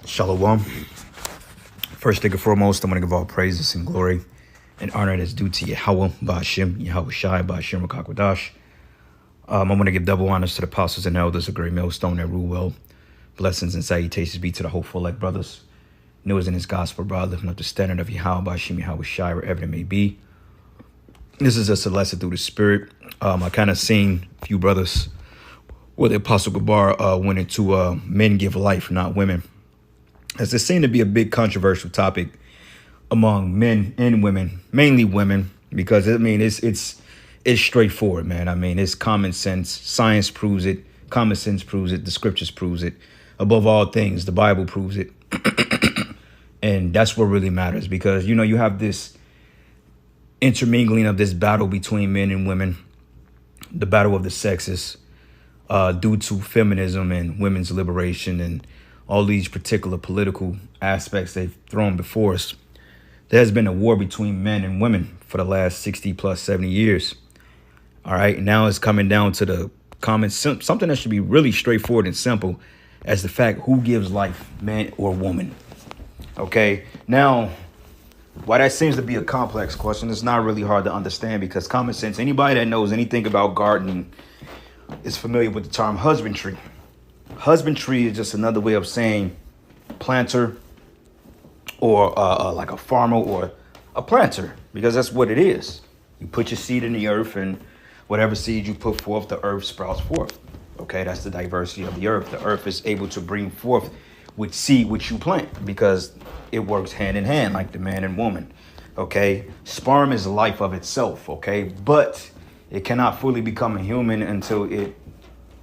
Shalom. First thing and foremost, I want to give all praises and glory and honor that's due to Yahweh, Ba'ashem, Yahweh Shai, Ba'ashem, Rakakwadash. I want to give double honors to the apostles and elders of Great Millstone that rule well. Blessings and salutations be to the hopeful elect brothers. News in his gospel, brother, lifting up the standard of Yahweh, Ba'ashem, Yahweh Shai, wherever it may be. This is just a lesson through the spirit. I kind of seen a few brothers where the Apostle Gabar went into men give life, not women. As it seemed to be a big controversial topic among men and women, mainly women, because it's straightforward, man. I mean, it's common sense. Science proves it. Common sense proves it. The scriptures proves it. Above all things, the Bible proves it. And that's what really matters, because, you know, you have this intermingling of this battle between men and women, the battle of the sexes, due to feminism and women's liberation and all these particular political aspects they've thrown before us. There has been a war between men and women for the last 60 plus 70 years. All right. Now it's coming down to the common something that should be really straightforward and simple as the fact who gives life, man or woman. OK, now, why that seems to be a complex question, it's not really hard to understand, because common sense, anybody that knows anything about gardening is familiar with the term husbandry. Husbandry is just another way of saying planter, or like a farmer or a planter, because that's what it is. You put your seed in the earth, and whatever seed you put forth, the earth sprouts forth. Okay, that's the diversity of the earth. The earth is able to bring forth with seed which you plant, because it works hand in hand like the man and woman. Okay, sperm is life of itself. Okay, but it cannot fully become a human until it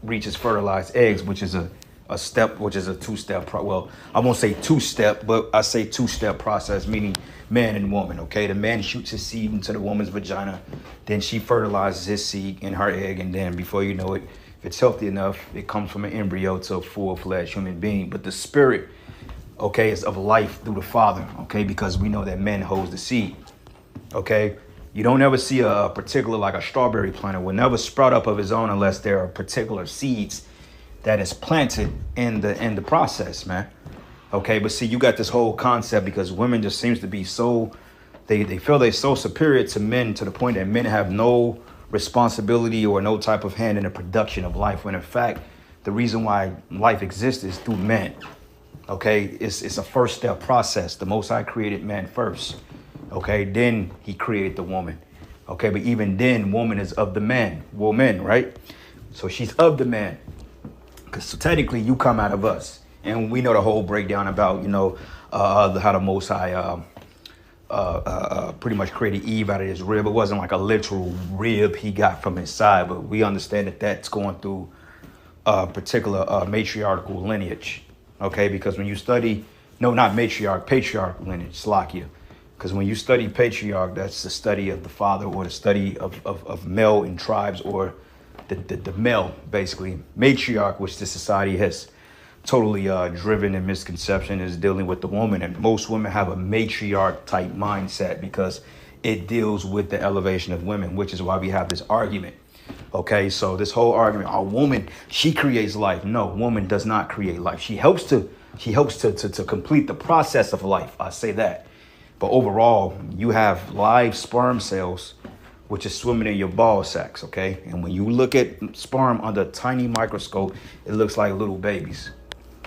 reaches fertilized eggs, which is a step, which is a two-step. Well, I won't say two-step, but I say two-step process, meaning man and woman. Okay, the man shoots his seed into the woman's vagina, then she fertilizes his seed in her egg, and then before you know it, if it's healthy enough, it comes from an embryo to a full-fledged human being. But the spirit, okay, is of life through the Father. Okay, because we know that man holds the seed. Okay. You don't ever see a particular, like a strawberry planter will never sprout up of his own unless there are particular seeds that is planted in the process, man. Okay, but see, you got this whole concept, because women just seems to be so, they feel they're so superior to men, to the point that men have no responsibility or no type of hand in the production of life, when in fact, the reason why life exists is through men. Okay, it's a first step process. The Most High created man first. Okay, then he created the woman. Okay, but even then, woman is of the man, woman, right? So she's of the man, because so technically you come out of us. And we know the whole breakdown about, you know, how the Most High pretty much created Eve out of his rib. It wasn't like a literal rib he got from his side, but we understand that that's going through a particular matriarchal lineage. Okay, because when you study, no, not matriarch, patriarchal lineage, Slakia. Because when you study patriarch, that's the study of the father, or the study of male in tribes, or the male, basically. Matriarch, which the society has totally driven in misconception, is dealing with the woman. And most women have a matriarch type mindset, because it deals with the elevation of women, which is why we have this argument. Okay, so this whole argument, a woman, she creates life. No, woman does not create life. She helps to complete the process of life. I say that. But overall, you have live sperm cells, which is swimming in your ball sacks, okay? And when you look at sperm under a tiny microscope, it looks like little babies,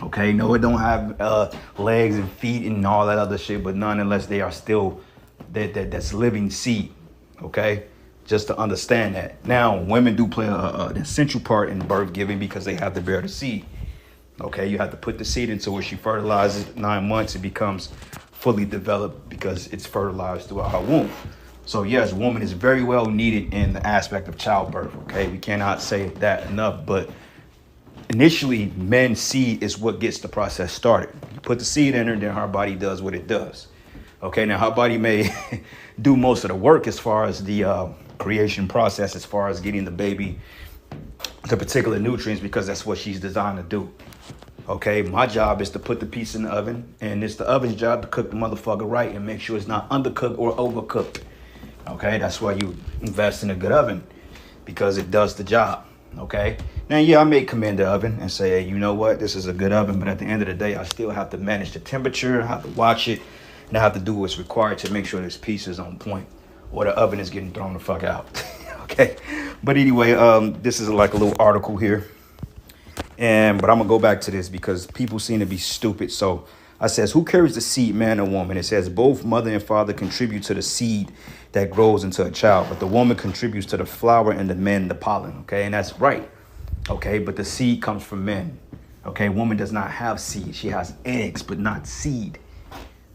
okay? No, it don't have legs and feet and all that other shit, but nonetheless, they are still, that's living seed, okay? Just to understand that. Now, women do play an essential part in birth giving, because they have to bear the seed, okay? You have to put the seed into it. She fertilizes 9 months, it becomes fully developed, because it's fertilized throughout her womb. So yes, woman is very well needed in the aspect of childbirth. Okay, we cannot say that enough. But initially, men's seed is what gets the process started. You put the seed in her, then her body does what it does. Okay, now her body may do most of the work as far as the creation process, as far as getting the baby the particular nutrients, because that's what she's designed to do. Okay, my job is to put the piece in the oven, and it's the oven's job to cook the motherfucker right and make sure it's not undercooked or overcooked. Okay, that's why you invest in a good oven, because it does the job. Okay. Now, yeah, I may commend the oven and say, hey, you know what? This is a good oven. But at the end of the day, I still have to manage the temperature. I have to watch it. And I have to do what's required to make sure this piece is on point or the oven is getting thrown the fuck out. Okay. But anyway, this is like a little article here. But I'm going to go back to this because people seem to be stupid. So I says, who carries the seed, man or woman? It says both mother and father contribute to the seed that grows into a child, but the woman contributes to the flower and the man the pollen. Okay, and that's right. Okay, but the seed comes from men. Okay, woman does not have seed. She has eggs, but not seed.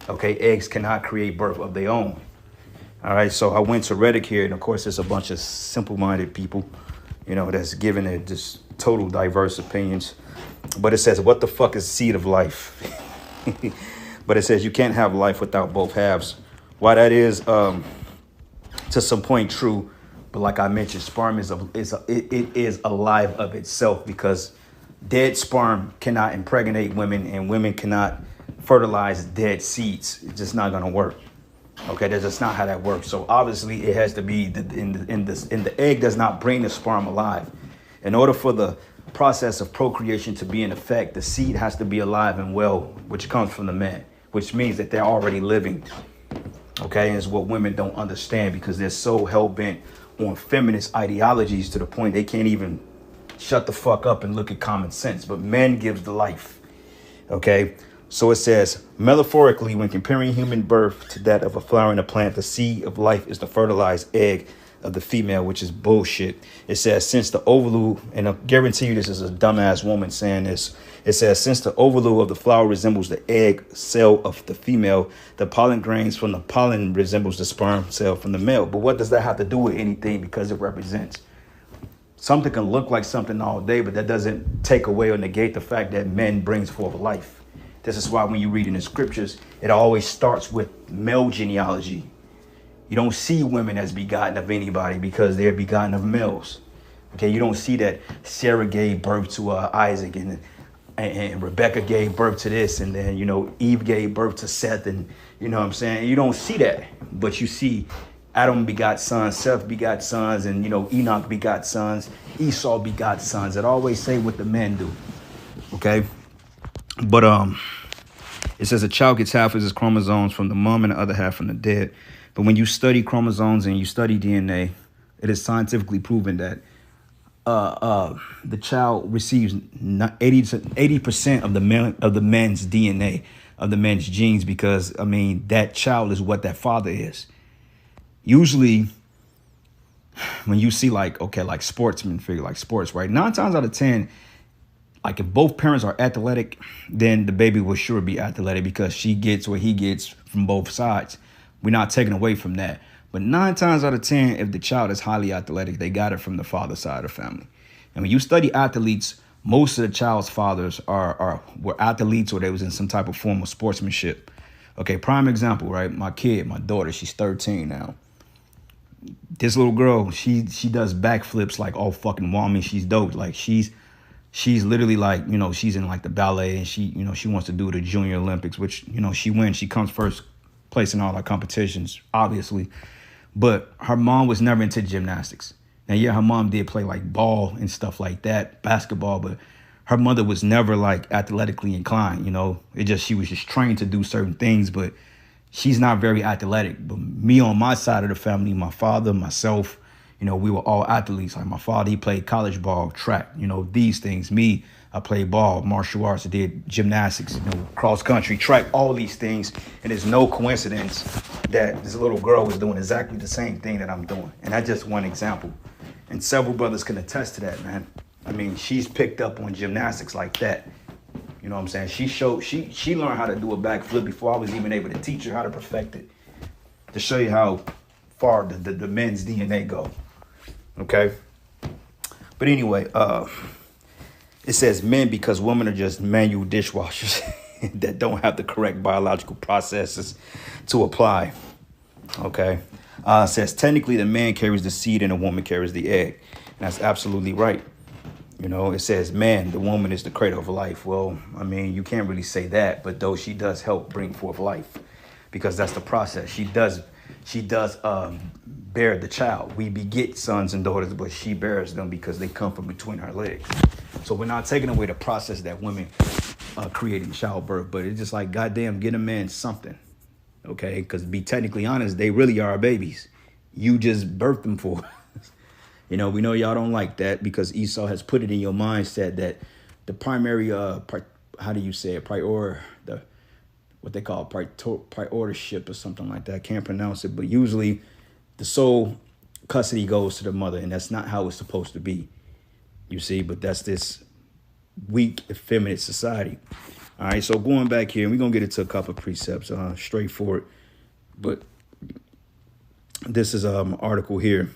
Okay, eggs cannot create birth of their own. All right, so I went to Reddit here, and of course, there's a bunch of simple-minded people, you know, that's giving it just total diverse opinions. But it says, what the fuck is seed of life? But it says you can't have life without both halves. Why that is, to some point, true. But like I mentioned, sperm is alive of itself because dead sperm cannot impregnate women and women cannot fertilize dead seeds. It's just not gonna work. Okay, that's just not how that works. So obviously, it has to be in the egg does not bring the sperm alive. In order for the process of procreation to be in effect, the seed has to be alive and well, which comes from the man, which means that they're already living. Okay, and it's what women don't understand because they're so hell-bent on feminist ideologies to the point they can't even shut the fuck up and look at common sense. But men gives the life. Okay, so it says, metaphorically, when comparing human birth to that of a flower in a plant, the seed of life is the fertilized egg of the female, which is bullshit. It says, since the ovule, and I guarantee you this is a dumbass woman saying this. It says, since the ovule of the flower resembles the egg cell of the female, the pollen grains from the pollen resembles the sperm cell from the male. But what does that have to do with anything? Because it represents. Something can look like something all day, but that doesn't take away or negate the fact that men brings forth life. This is why when you read in the scriptures, it always starts with male genealogy. You don't see women as begotten of anybody because they're begotten of males. Okay, you don't see that Sarah gave birth to Isaac and Rebecca gave birth to this, and then, you know, Eve gave birth to Seth, and you know what I'm saying? You don't see that, but you see Adam begot sons, Seth begot sons, and, you know, Enoch begot sons, Esau begot sons. It always say what the men do. Okay, but it says a child gets half of his chromosomes from the mom and the other half from the dad. But when you study chromosomes and you study DNA, it is scientifically proven that the child receives 80% of the man's DNA, of the man's genes, because I mean that child is what that father is. Usually, when you see like sportsmen figure like sports, right? 9 times out of 10, like if both parents are athletic, then the baby will sure be athletic because she gets what he gets from both sides. We're not taking away from that. But 9 times out of 10, if the child is highly athletic, they got it from the father side of the family. And when you study athletes, most of the child's fathers were athletes or they was in some type of form of sportsmanship. Okay, prime example, right? My daughter, she's 13 now. This little girl, she does backflips like all fucking whammy. She's dope. Like she's literally like, you know, she's in like the ballet and she wants to do the Junior Olympics, which, you know, she wins. She comes first place in all our competitions, obviously. But her mom was never into gymnastics. Now, yeah, her mom did play like ball and stuff like that, basketball, but her mother was never like athletically inclined, you know. She was just trained to do certain things, but she's not very athletic. But me on my side of the family, my father, myself, you know, we were all athletes. Like my father, he played college ball, track, you know, these things. Me, I played ball, martial arts, I did gymnastics, you know, cross country, track, all these things. And there's no coincidence that this little girl was doing exactly the same thing that I'm doing. And that's just one example. And several brothers can attest to that, man. I mean, she's picked up on gymnastics like that. You know what I'm saying? She learned how to do a backflip before I was even able to teach her how to perfect it. To show you how far the men's DNA go. Okay? But anyway, it says men because women are just manual dishwashers that don't have the correct biological processes to apply. Okay? It says technically the man carries the seed and the woman carries the egg. And that's absolutely right. You know, it says, man, the woman is the cradle of life. Well, I mean, you can't really say that, but though she does help bring forth life because that's the process. She does bear the child. We beget sons and daughters, but she bears them because they come from between her legs. So we're not taking away the process that women creating childbirth, but it's just like, goddamn, get a man something, okay? Because to be technically honest, they really are babies. You just birthed them for. You know, we know y'all don't like that because Esau has put it in your mindset that the primary, how do you say it, what they call priorship or something like that. I can't pronounce it, but usually the sole custody goes to the mother, and that's not how it's supposed to be, you see, but that's this weak, effeminate society. All right, so going back here, we're going to get into a couple of precepts, straightforward, but this is an article here.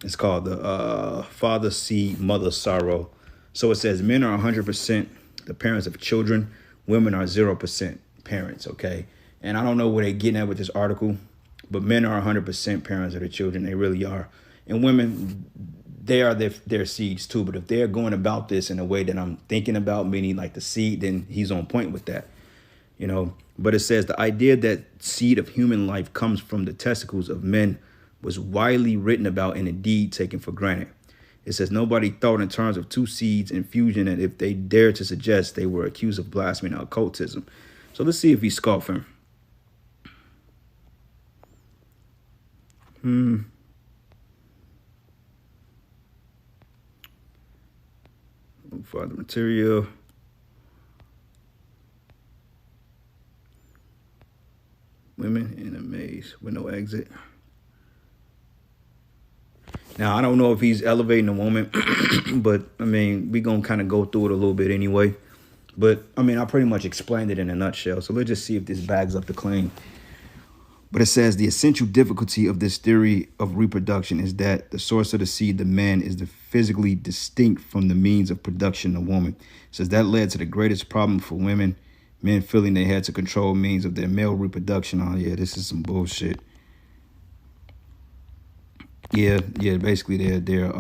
It's called the Father Seed, Mother Sorrow. So it says men are 100% the parents of children. Women are 0% parents, okay? And I don't know where they're getting at with this article, but men are 100% parents of their children. They really are. And women, they are their seeds too. But if they're going about this in a way that I'm thinking about, meaning like the seed, then he's on point with that, you know? But it says the idea that seed of human life comes from the testicles of men was widely written about and indeed taken for granted. It says nobody thought in terms of two seeds in fusion, and if they dared to suggest, they were accused of blasphemy and occultism. So let's see if he's scoffing. Father material. Women in a maze with no exit. Now, I don't know if he's elevating a woman, but, I mean, we're going to kind of go through it a little bit anyway. But, I mean, I pretty much explained it in a nutshell. So let's just see if this bags up the claim. But it says the essential difficulty of this theory of reproduction is that the source of the seed, the man, is physically distinct from the means of production, the woman. It says that led to the greatest problem for women, men feeling they had to control means of their male reproduction. Oh, yeah, this is some bullshit. Yeah, basically they're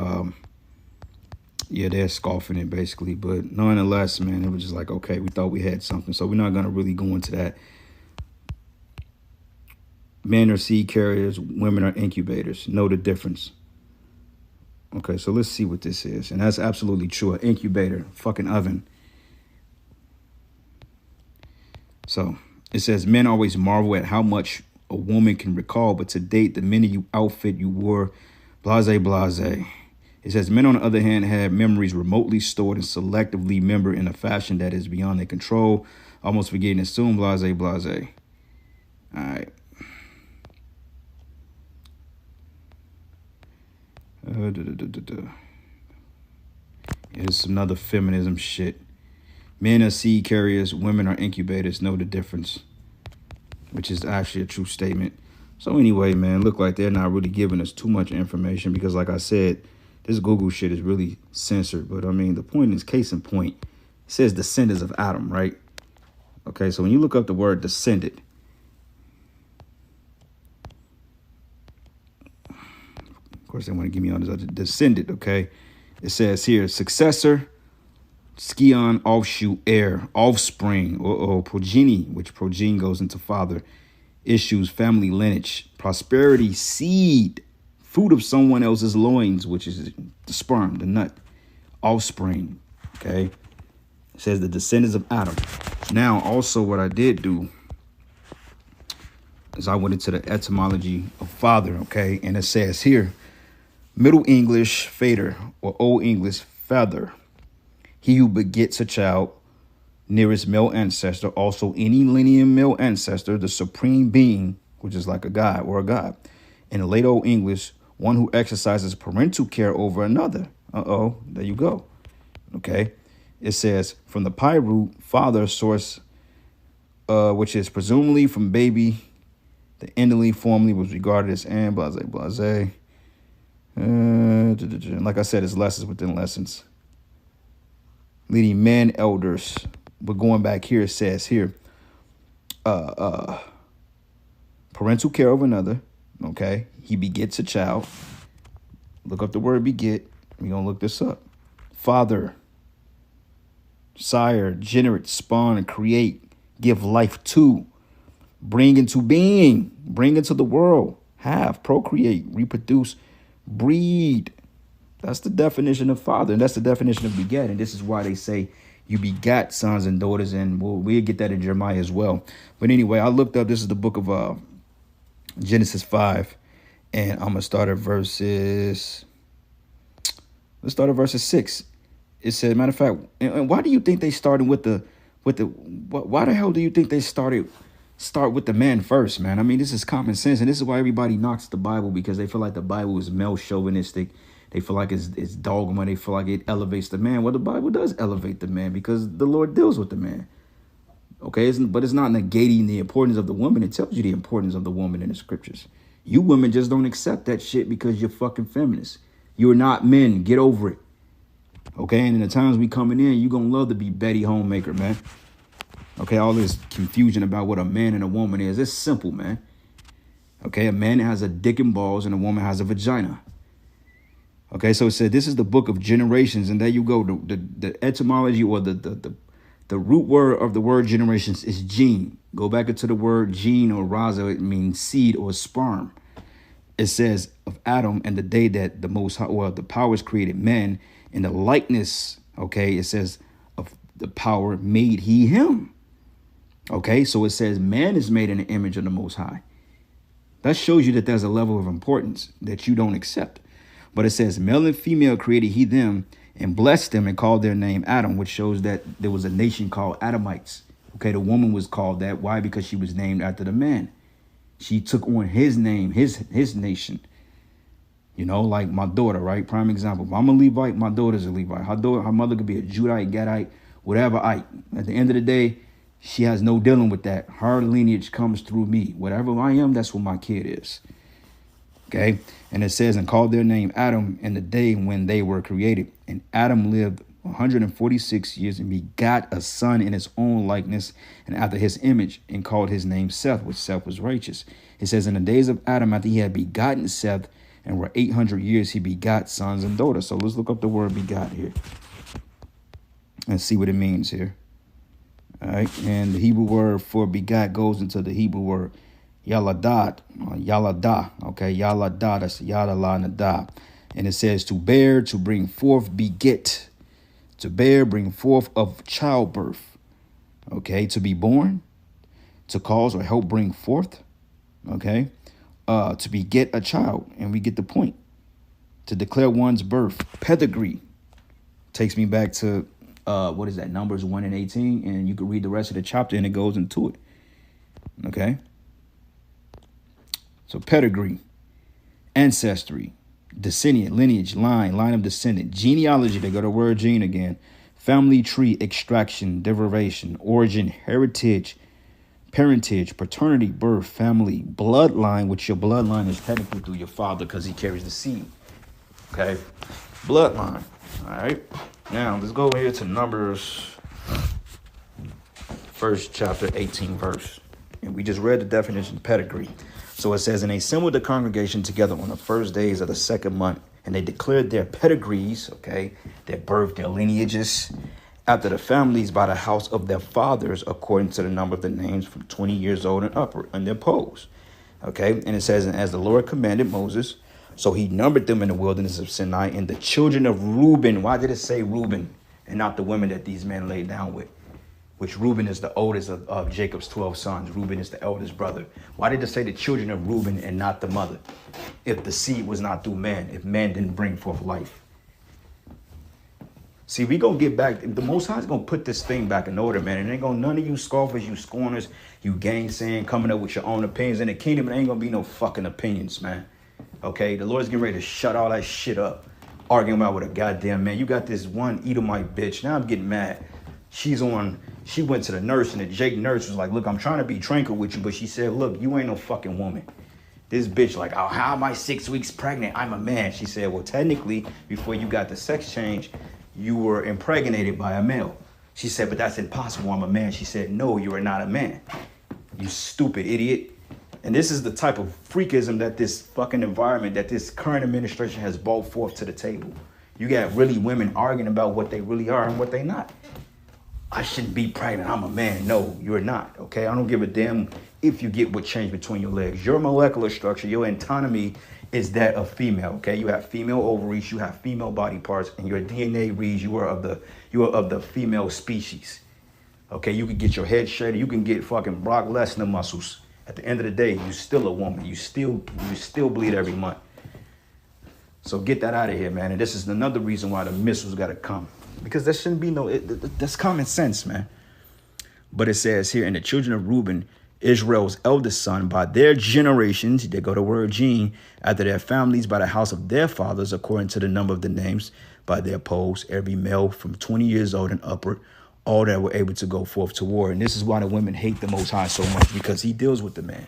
scoffing it basically, but nonetheless, man, it was just like, okay, we thought we had something, so we're not gonna really go into that. Men are seed carriers, women are incubators. Know the difference. Okay, so let's see what this is, and that's absolutely true. An incubator, fucking oven. So it says men always marvel at how much a woman can recall, but to date, the many outfit you wore, blase. It says men, on the other hand, have memories remotely stored and selectively remember in a fashion that is beyond their control, almost forgetting it soon, blase. All right. Here's another feminism shit. Men are seed carriers, women are incubators. Know the difference. Which is actually a true statement. So anyway, man, look like they're not really giving us too much information because, like I said, this Google shit is really censored. But, I mean, the point is, case in point, it says descendants of Adam, right? Okay, so when you look up the word descendant, of course, they want to give me all this other descendant, okay? It says here, successor, scion, offshoot, heir, offspring, or progeny, which progeny goes into father, issues, family lineage, prosperity, seed, fruit of someone else's loins, which is the sperm, the nut, offspring, okay? It says the descendants of Adam. Now, also what I did do is I went into the etymology of father, okay? And it says here, Middle English, fader, or Old English, feather. He who begets a child, nearest male ancestor, also any lineal male ancestor, the supreme being, which is like a god or a god. In late Old English, one who exercises parental care over another. There you go. Okay. It says from the Pi root, father source, which is presumably from baby, the indolently formerly was regarded as and blase. Like I said, it's lessons within lessons. Leading men, elders. But going back here, it says here, parental care of another. Okay. He begets a child. Look up the word beget. We're going to look this up. Father, sire, generate, spawn, create, give life to, bring into being, bring into the world, have, procreate, reproduce, breed. That's the definition of father, and that's the definition of beget. And this is why they say you begat sons and daughters, and we'll get that in Jeremiah as well. But anyway, I looked up, this is the book of Genesis 5, and I'm going to start at verses, let's start at verses 6. It said, matter of fact, and why do you think they started why the hell do you think they start with the man first, man? I mean, this is common sense, and this is why everybody knocks the Bible, because they feel like the Bible is male chauvinistic. They feel like it's dogma. They feel like it elevates the man. Well, the Bible does elevate the man because the Lord deals with the man. Okay, but it's not negating the importance of the woman. It tells you the importance of the woman in the scriptures. You women just don't accept that shit because you're fucking feminists. You're not men. Get over it. Okay, and in the times we coming in, you're going to love to be Betty Homemaker, man. Okay, all this confusion about what a man and a woman is. It's simple, man. Okay, a man has a dick and balls and a woman has a vagina. Okay, so it said this is the book of generations, and there you go. The etymology, or the root word of the word generations is gene. Go back into the word gene or raza. It means seed or sperm. It says of Adam and the day that the Most High, well, the powers created man in the likeness. Okay, it says of the power made he him. Okay, so it says man is made in the image of the Most High. That shows you that there's a level of importance that you don't accept. But it says male and female created he them and blessed them and called their name Adam, which shows that there was a nation called Adamites. Okay, the woman was called that. Why? Because she was named after the man. She took on his name, his nation. You know, like my daughter, right? Prime example. If I'm a Levite, my daughter's a Levite. Her mother could be a Judite, Gadite, whatever. At the end of the day, she has no dealing with that. Her lineage comes through me. Whatever I am, that's what my kid is. Okay, and it says, and called their name Adam in the day when they were created. And Adam lived 146 years and begot a son in his own likeness and after his image, and called his name Seth, which Seth was righteous. It says, in the days of Adam, after he had begotten Seth, and were 800 years, he begot sons and daughters. So let's look up the word begot here and see what it means here. All right, and the Hebrew word for begot goes into the Hebrew word Yaladah, okay, Yaladah, that's Yadalah Nadah. And it says to bear, to bring forth, beget, to bear, bring forth of childbirth, okay, to be born, to cause or help bring forth, okay, to beget a child, and we get the point, to declare one's birth. Pedigree takes me back to, what is that, Numbers 1 and 18, and you can read the rest of the chapter and it goes into it, okay. So pedigree, ancestry, descendant, lineage, line of descendant, genealogy, they go to word gene again, family tree, extraction, derivation, origin, heritage, parentage, paternity, birth, family, bloodline, which your bloodline is technically through your father because he carries the seed. Okay, bloodline. All right, now let's go here to Numbers, first chapter, 18 verse. And we just read the definition of pedigree. So it says, and they assembled the congregation together on the first days of the second month, and they declared their pedigrees, okay, their birth, their lineages, after the families by the house of their fathers, according to the number of the names from 20 years old and upward, and their poles. Okay, and it says, and as the Lord commanded Moses, so he numbered them in the wilderness of Sinai, and the children of Reuben. Why did it say Reuben and not the women that these men laid down with? Which Reuben is the oldest of Jacob's 12 sons. Reuben is the eldest brother. Why did it say the children of Reuben and not the mother? If the seed was not through man, if man didn't bring forth life. See, we gonna get back. The Most High is gonna put this thing back in order, man. And ain't gonna none of you scoffers, you scorners, you gainsaying, coming up with your own opinions in the kingdom. It ain't gonna be no fucking opinions, man. Okay, the Lord's getting ready to shut all that shit up. Arguing about with a goddamn man. You got this one Edomite bitch. Now I'm getting mad. She went to the nurse, and the Jake nurse was like, look, I'm trying to be tranquil with you. But she said, look, you ain't no fucking woman. This bitch like, oh, how am I 6 weeks pregnant? I'm a man. She said, well, technically, before you got the sex change, you were impregnated by a male. She said, but that's impossible. I'm a man. She said, no, you are not a man. You stupid idiot. And this is the type of freakism that this fucking environment, that this current administration has brought forth to the table. You got really women arguing about what they really are and what they not. I shouldn't be pregnant. I'm a man. No, you're not. Okay, I don't give a damn if you get what changed between your legs. Your molecular structure, your anatomy is that of female. Okay, you have female ovaries, you have female body parts, and your DNA reads you are of the female species. Okay, you can get your head shredded, you can get fucking Brock Lesnar muscles. At the end of the day, you still a woman. You still bleed every month. So get that out of here, man. And this is another reason why the missiles got to come, because there shouldn't be that's common sense, man. But it says here, and the children of Reuben, Israel's eldest son, by their generations, they go to word gene, after their families, by the house of their fathers, according to the number of the names, by their poles, every male from 20 years old and upward, all that were able to go forth to war. And this is why the women hate the Most High so much, because he deals with the man.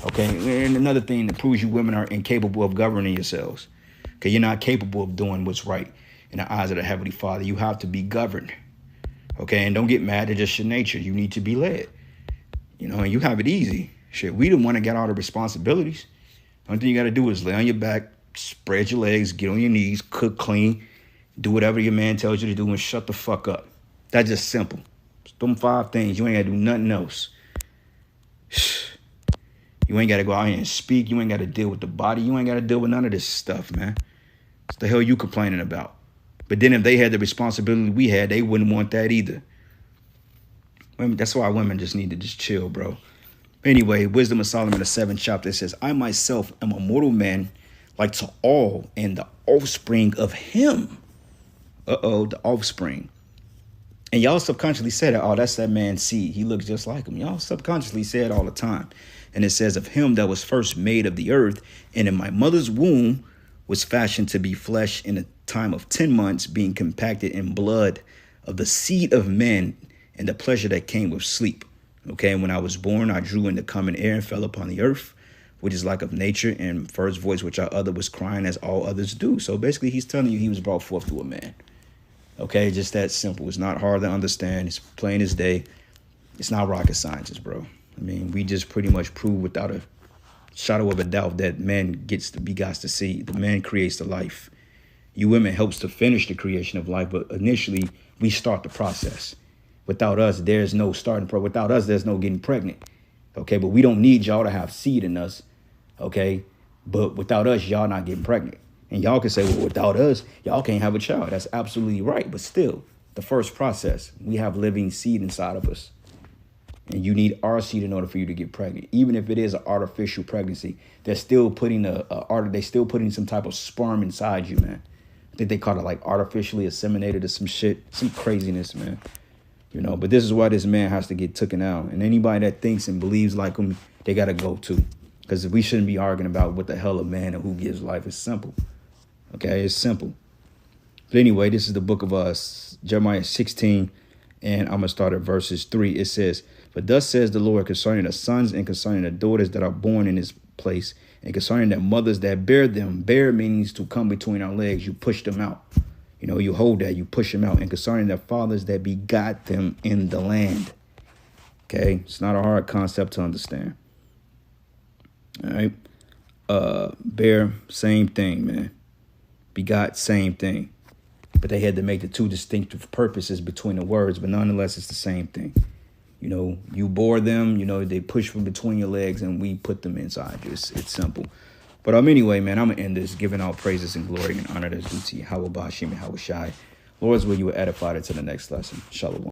Okay, and another thing that proves you women are incapable of governing yourselves. Okay, you're not capable of doing what's right in the eyes of the Heavenly Father. You have to be governed. Okay, and don't get mad at just your nature. You need to be led. You know, and you have it easy. Shit, we don't want to get all the responsibilities. The only thing you got to do is lay on your back, spread your legs, get on your knees, cook clean, do whatever your man tells you to do, and shut the fuck up. That's just simple. It's them 5 things. You ain't got to do nothing else. You ain't got to go out here and speak. You ain't got to deal with the body. You ain't got to deal with none of this stuff, man. What the hell you complaining about? But then if they had the responsibility we had, they wouldn't want that either. That's why women just need to just chill, bro. Anyway, Wisdom of Solomon, the 7th chapter, it says, I myself am a mortal man like to all, and the offspring of him. The offspring. And y'all subconsciously said, oh, that's that man's seed. He looks just like him. Y'all subconsciously say it all the time. And it says, of him that was first made of the earth, and in my mother's womb was fashioned to be flesh in a time of 10 months, being compacted in blood of the seed of men, and the pleasure that came with sleep. Okay, and when I was born, I drew in the common air and fell upon the earth, which is like of nature, and first voice which I uttered was crying as all others do. So basically, he's telling you he was brought forth through a man. Okay, just that simple. It's not hard to understand. It's plain as day. It's not rocket science, bro. I mean, we just pretty much prove without a shadow of a doubt that man gets to be God's to see. The man creates the life. You women helps to finish the creation of life, but initially we start the process. Without us, there's no starting. Without us, there's no getting pregnant. Okay, but we don't need y'all to have seed in us. Okay, but without us, y'all not getting pregnant. And y'all can say, well, without us, y'all can't have a child. That's absolutely right. But still, the first process, we have living seed inside of us. And you need our seed in order for you to get pregnant. Even if it is an artificial pregnancy, they're still putting some type of sperm inside you, man. I think they call it like artificially inseminated or some shit, some craziness, man. You know, but this is why this man has to get taken out. And anybody that thinks and believes like him, they got to go too. Because we shouldn't be arguing about what the hell a man and who gives life. It's simple. Okay, it's simple. But anyway, this is the book of Jeremiah 16, and I'm going to start at verses 3. It says, but thus says the Lord concerning the sons and concerning the daughters that are born in this place, and concerning the mothers that bear them. Bear means to come between our legs. You push them out. You know, you hold that, you push them out. And concerning their fathers that begot them in the land. Okay, it's not a hard concept to understand. All right. Bear, same thing, man. Begot, same thing. But they had to make the two distinctive purposes between the words, but nonetheless, it's the same thing. You know, you bore them, you know, they push from between your legs and we put them inside you. It's simple. But anyway, man, I'm going to end this, giving all praises and glory and honor that's due to Yahweh Bashim and Yahweh Shai. Lord's will you will edify it to the next lesson. Shalom.